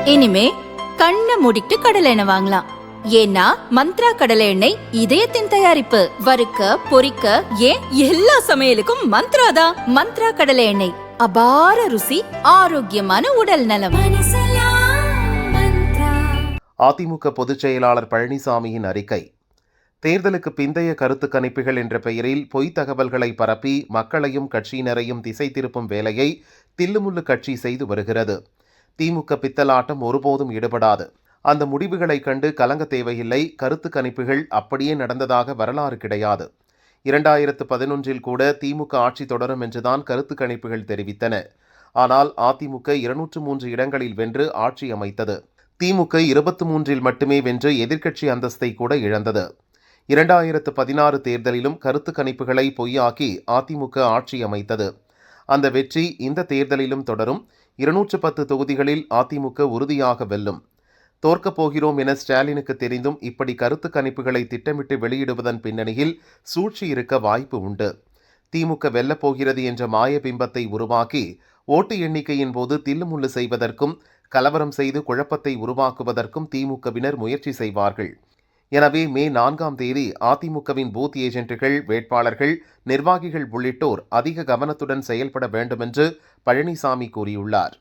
இனிமே கண்ணை மூடிட்டு கடலை எண்ணெய் வாங்கலாம். ஏன்னா மந்த்ரா கடலை எண்ணெய் இதயத்தின் தயாரிப்பு. வறுக்க பொரிக்க ஏன் எல்லா சமையலுக்கும் மந்த்ரா தான். மந்த்ரா கடலை எண்ணெய், அபார ருசி, ஆரோக்கியமான உடல் நலம். அதிமுக பொதுச் செயலாளர் பழனிசாமியின் அறிக்கை. தேர்தலுக்கு பிந்தைய கருத்து கணிப்புகள் என்ற பெயரில் பொய்த் தகவல்களை பரப்பி மக்களையும் கட்சியினரையும் திசை திருப்பும் வேலையை தில்லுமுள்ளு கட்சி செய்து வருகிறது. திமுக பித்தலாட்டம் ஒருபோதும் ஈடுபடாது. அந்த முடிவுகளை கண்டு கலங்க தேவையில்லை. கருத்து கணிப்புகள் அப்படியே நடந்ததாக வரலாறு கிடையாது. 2011 கூட திமுக ஆட்சி தொடரும் என்றுதான் கருத்து கணிப்புகள் தெரிவித்தன. ஆனால் அதிமுக 203 இடங்களில் வென்று ஆட்சி அமைத்தது. திமுக 23 மட்டுமே வென்று எதிர்க்கட்சி அந்தஸ்தை கூட இழந்தது. 2016 தேர்தலிலும் கருத்து கணிப்புகளை பொய்யாக்கி அதிமுக ஆட்சி அமைத்தது. அந்த வெற்றி இந்த தேர்தலிலும் தொடரும். 210 தொகுதிகளில் அதிமுக உறுதியாக வெல்லும். தோற்கப் போகிறோம் என ஸ்டாலினுக்கு தெரிந்தும் இப்படி கருத்து கணிப்புகளை திட்டமிட்டு வெளியிடுவதன் பின்னணியில் சூழ்ச்சி இருக்க வாய்ப்பு உண்டு. திமுக வெல்லப் போகிறது என்ற மாயபிம்பத்தை உருவாக்கி ஓட்டு எண்ணிக்கையின் போது தில்லுமுள்ளு செய்வதற்கும் கலவரம் செய்து குழப்பத்தை உருவாக்குவதற்கும் திமுகவினர் முயற்சி செய்வார்கள். எனவே மே 4ஆம் தேதி அதிமுகவின் பூத் ஏஜென்ட்டுகள், வேட்பாளர்கள், நிர்வாகிகள் உள்ளிட்டோர் அதிக கவனத்துடன் செயல்பட வேண்டுமென்று பழனிசாமி கூறியுள்ளார்.